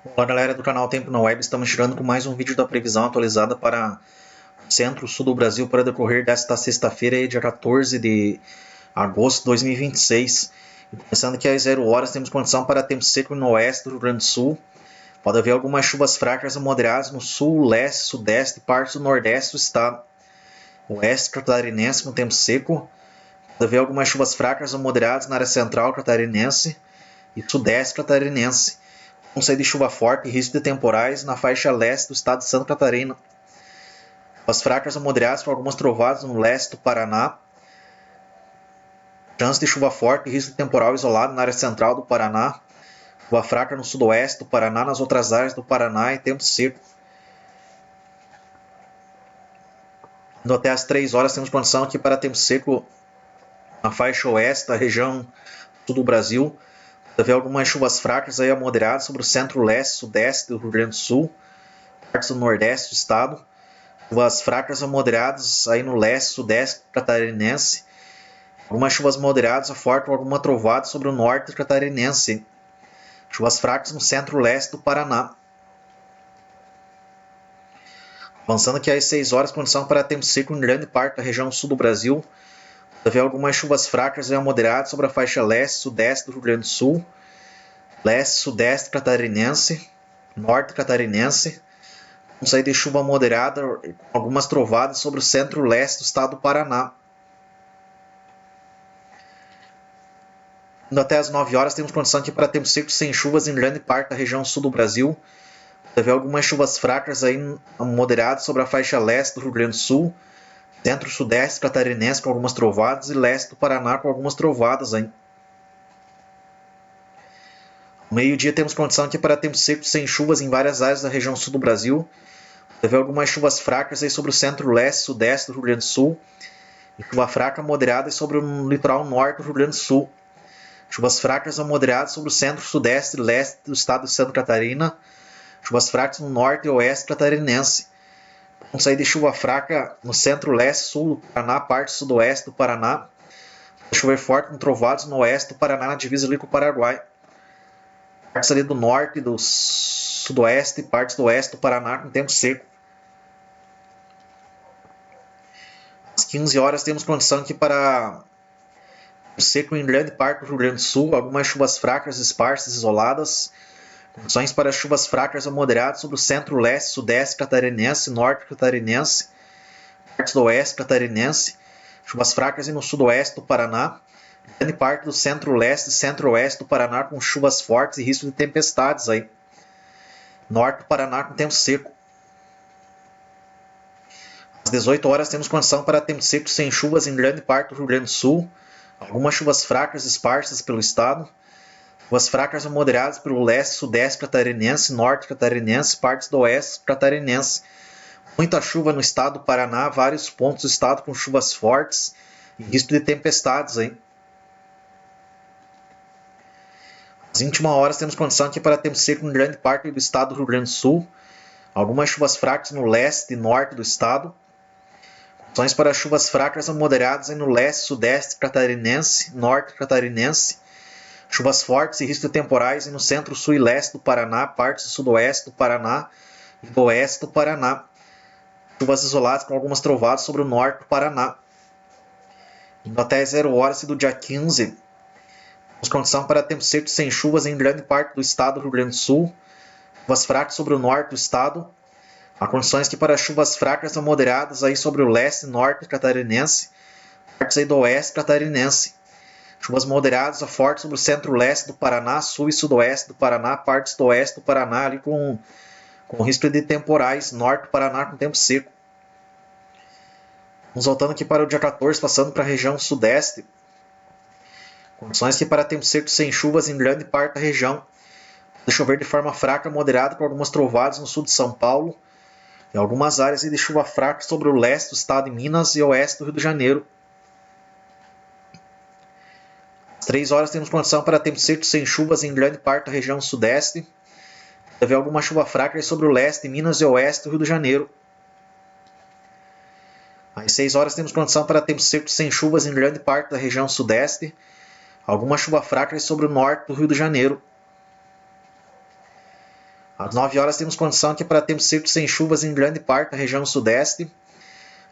Olá galera do canal Tempo na Web, estamos chegando com mais um vídeo da previsão atualizada para o centro-sul do Brasil para decorrer desta sexta-feira, dia 14 de agosto de 2026. Começando aqui às 0 horas, temos condição para tempo seco no oeste do Rio Grande do Sul. Pode haver algumas chuvas fracas a moderadas no sul, leste, sudeste e partes do nordeste do estado. Oeste catarinense com tempo seco. Pode haver algumas chuvas fracas a moderadas na área central catarinense e sudeste catarinense. Conselho de chuva forte e risco de temporais na faixa leste do estado de Santa Catarina. Chuvas fracas a moderadas com algumas trovadas no leste do Paraná. Chance de chuva forte e risco de temporal isolado na área central do Paraná. Chuva fraca no sudoeste do Paraná, nas outras áreas do Paraná e tempo seco. Indo até às 3 horas temos condição aqui para tempo seco na faixa oeste da região sul do Brasil. Deve haver algumas chuvas fracas aí a moderadas sobre o centro-leste, sudeste do Rio Grande do Sul, partes do nordeste do estado. Chuvas fracas a moderadas aí no leste, sudeste catarinense. Algumas chuvas moderadas a forte ou alguma trovada sobre o norte catarinense. Chuvas fracas no centro-leste do Paraná. Avançando aqui às 6 horas, condição para tempo seco em grande parte da região sul do Brasil. Deve haver algumas chuvas fracas e moderadas sobre a faixa leste, sudeste do Rio Grande do Sul, leste, sudeste catarinense, norte catarinense. Com saída de chuva moderada, com algumas trovadas sobre o centro-leste do estado do Paraná. Indo até às 9 horas, temos condição aqui para tempo seco sem chuvas em grande parte da região sul do Brasil. Deve haver algumas chuvas fracas aí moderadas sobre a faixa leste do Rio Grande do Sul, centro-sudeste catarinense com algumas trovadas e leste do Paraná com algumas trovadas. Ao meio-dia temos condição aqui para tempo seco sem chuvas em várias áreas da região sul do Brasil. Deve haver algumas chuvas fracas aí sobre o centro-leste e sudeste do Rio Grande do Sul. E chuva fraca moderada sobre o litoral norte do Rio Grande do Sul. Chuvas fracas a moderadas sobre o centro, sudeste e leste do estado de Santa Catarina. Chuvas fracas no norte e oeste catarinense. Com saída de chuva fraca no centro-leste, sul do Paraná, parte sudoeste do Paraná. Chover forte com trovados no oeste do Paraná, na divisa ali com o Paraguai. Partes ali do norte, do sudoeste e partes do oeste do Paraná com tempo seco. Às 15 horas temos condição aqui para seco em grande parte do Rio Grande do Sul, algumas chuvas fracas esparsas isoladas. Condições para chuvas fracas a moderadas sobre o centro-leste, sudeste catarinense, norte catarinense, partes do oeste catarinense, chuvas fracas no sudoeste do Paraná, grande parte do centro-leste e centro-oeste do Paraná com chuvas fortes e risco de tempestades aí. Norte do Paraná com tempo seco. Às 18 horas temos condição para tempo seco sem chuvas em grande parte do Rio Grande do Sul, algumas chuvas fracas esparsas pelo estado. Chuvas fracas a moderadas pelo leste, sudeste catarinense, norte catarinense, partes do oeste catarinense. Muita chuva no estado do Paraná, vários pontos do estado com chuvas fortes e risco de tempestades. Às 21 horas temos condição aqui para tempo seco em grande parte do estado do Rio Grande do Sul. Algumas chuvas fracas no leste e norte do estado. Condições para chuvas fracas a moderadas no leste, sudeste catarinense, norte catarinense. Chuvas fortes e risco de temporais no centro, sul e leste do Paraná, partes do sudoeste do Paraná e do oeste do Paraná. Chuvas isoladas com algumas trovadas sobre o norte do Paraná. Indo até 0 horas do dia 15, temos condição para tempo seco sem chuvas em grande parte do estado do Rio Grande do Sul. Chuvas fracas sobre o norte do estado. Há condições que para chuvas fracas a moderadas aí sobre o leste e norte catarinense, partes aí do oeste catarinense. Chuvas moderadas a fortes sobre o centro-leste do Paraná, sul e sudoeste do Paraná, partes do oeste do Paraná, ali com risco de temporais, norte do Paraná com tempo seco. Vamos voltando aqui para o dia 14, passando para a região sudeste. Condições que para tempo seco sem chuvas em grande parte da região. De chover de forma fraca, moderada, com algumas trovadas no sul de São Paulo. E algumas áreas de chuva fraca sobre o leste do estado de Minas e oeste do Rio de Janeiro. Às 3 horas temos condição para tempo seco sem chuvas em grande parte da região sudeste. Deve haver alguma chuva fraca sobre o leste, Minas e oeste do Rio de Janeiro. Às 6 horas temos condição para tempo seco sem chuvas em grande parte da região sudeste. Alguma chuva fraca sobre o norte do Rio de Janeiro. Às 9 horas temos condição aqui para tempo seco sem chuvas em grande parte da região sudeste.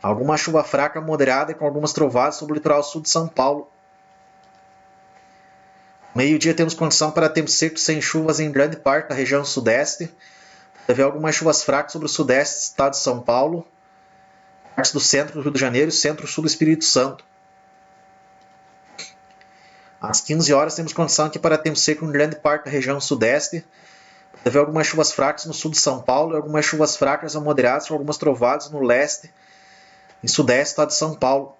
Alguma chuva fraca moderada e com algumas trovadas sobre o litoral sul de São Paulo. Meio-dia temos condição para tempo seco sem chuvas em grande parte da região sudeste. Deve haver algumas chuvas fracas sobre o sudeste do estado de São Paulo, partes do centro do Rio de Janeiro e centro-sul do Espírito Santo. Às 15 horas temos condição aqui para tempo seco em grande parte da região sudeste. Deve haver algumas chuvas fracas no sul de São Paulo e algumas chuvas fracas a moderadas com algumas trovadas no leste e sudeste do estado de São Paulo.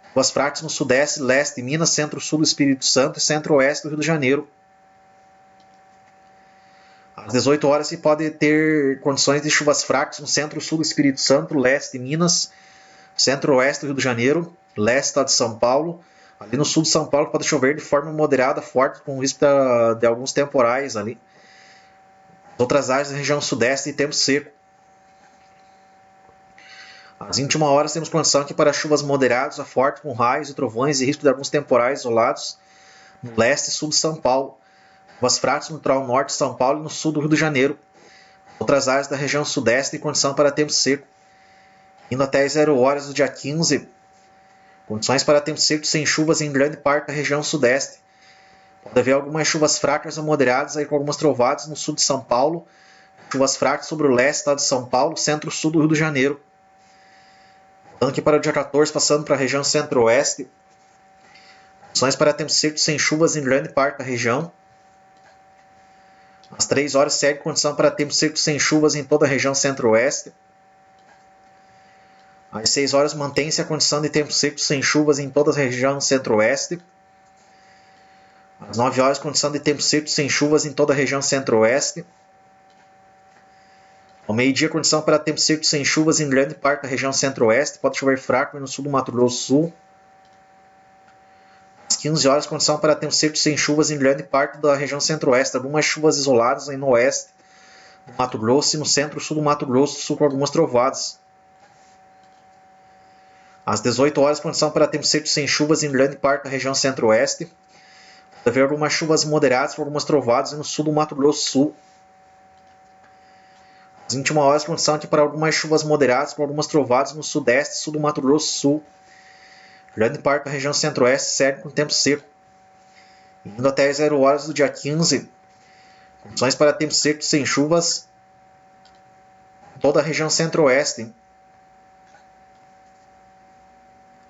Chuvas fracas no sudeste, leste, Minas, centro-sul do Espírito Santo e centro-oeste do Rio de Janeiro. Às 18 horas se pode ter condições de chuvas fracas no centro-sul do Espírito Santo, leste, Minas, centro-oeste do Rio de Janeiro, leste do estado de São Paulo. Ali no sul de São Paulo pode chover de forma moderada, forte, com risco de alguns temporais ali. As outras áreas da região sudeste de tempo seco. Às 21 horas temos condição aqui para chuvas moderadas a fortes com raios e trovões e risco de alguns temporais isolados no leste e sul de São Paulo. Chuvas fracas no litoral norte de São Paulo e no sul do Rio de Janeiro. Outras áreas da região sudeste têm condição para tempo seco. Indo até as 0 horas do dia 15, condições para tempo seco sem chuvas em grande parte da região sudeste. Pode haver algumas chuvas fracas ou moderadas aí com algumas trovadas no sul de São Paulo. Chuvas fracas sobre o leste do estado de São Paulo, centro-sul do Rio de Janeiro. Voltando aqui para o dia 14, passando para a região centro-oeste. Condições para tempo seco sem chuvas em grande parte da região. Às 3 horas segue condição para tempo seco sem chuvas em toda a região centro-oeste. Às 6 horas mantém-se a condição de tempo seco sem chuvas em toda a região centro-oeste. Às 9 horas, condição de tempo seco sem chuvas em toda a região centro-oeste. Ao meio-dia, condição para tempo seco sem chuvas em grande parte da região centro-oeste. Pode chover fraco no sul do Mato Grosso do Sul. Às 15 horas, condição para tempo seco sem chuvas em grande parte da região centro-oeste. Algumas chuvas isoladas no oeste do Mato Grosso e no centro-sul do Mato Grosso do Sul com algumas trovadas. Às 18 horas, condição para tempo seco sem chuvas em grande parte da região centro-oeste. Deve haver algumas chuvas moderadas com algumas trovadas no sul do Mato Grosso do Sul. Às 21 horas, condição aqui para algumas chuvas moderadas com algumas trovadas no sudeste e sul do Mato Grosso do Sul. Grande parte da região centro-oeste segue com tempo seco. Indo até as 0 horas do dia 15, condições para tempo seco sem chuvas em toda a região centro-oeste.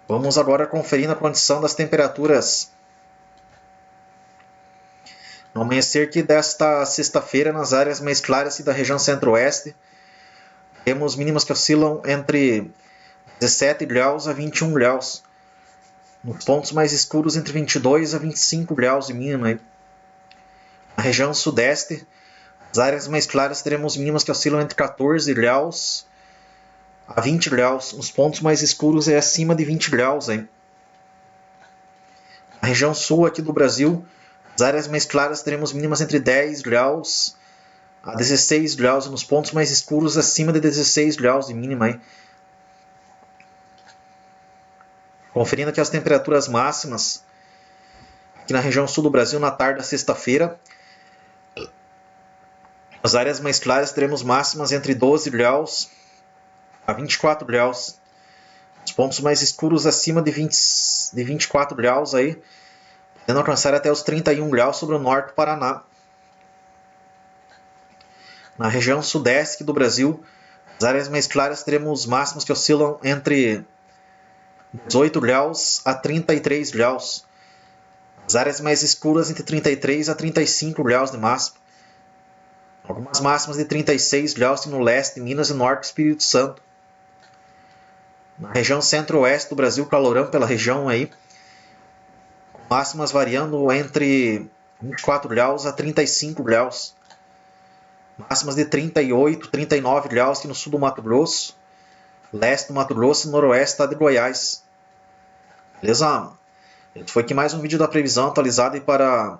Vamos agora conferir a condição das temperaturas no amanhecer aqui desta sexta-feira, nas áreas mais claras da região centro-oeste, temos mínimas que oscilam entre 17 graus a 21 graus. Nos pontos mais escuros, entre 22 a 25 graus de mínima. Na região sudeste, as áreas mais claras, teremos mínimas que oscilam entre 14 graus a 20 graus. Nos pontos mais escuros, é acima de 20 graus. Na região sul aqui do Brasil, as áreas mais claras teremos mínimas entre 10 graus a 16 graus e nos pontos mais escuros acima de 16 graus de mínima. Conferindo aqui as temperaturas máximas aqui na região sul do Brasil na tarde da sexta-feira. As áreas mais claras teremos máximas entre 12 graus a 24 graus. Os pontos mais escuros acima de 24 graus aí, podendo alcançar até os 31 graus sobre o norte do Paraná. Na região sudeste do Brasil, as áreas mais claras teremos máximas que oscilam entre 18 graus a 33 graus. As áreas mais escuras entre 33 a 35 graus de máxima. Algumas máximas de 36 graus no leste, Minas e norte do Espírito Santo. Na região centro-oeste do Brasil, calorão pela região aí, máximas variando entre 24 graus a 35 graus. Máximas de 38, 39 graus aqui no sul do Mato Grosso, leste do Mato Grosso e noroeste do estado de Goiás. Beleza? Esse foi aqui mais um vídeo da previsão atualizada aí para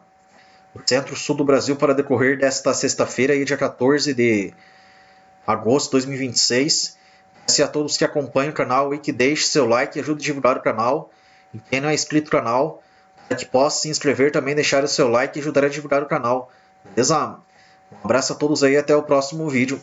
o centro-sul do Brasil para decorrer desta sexta-feira, aí, dia 14 de agosto de 2026. Peço a todos que acompanham o canal e que deixem seu like e ajude a divulgar o canal. E quem não é inscrito no canal, para que possa se inscrever também, deixar o seu like e ajudar a divulgar o canal. Beleza? Um abraço a todos aí, até o próximo vídeo.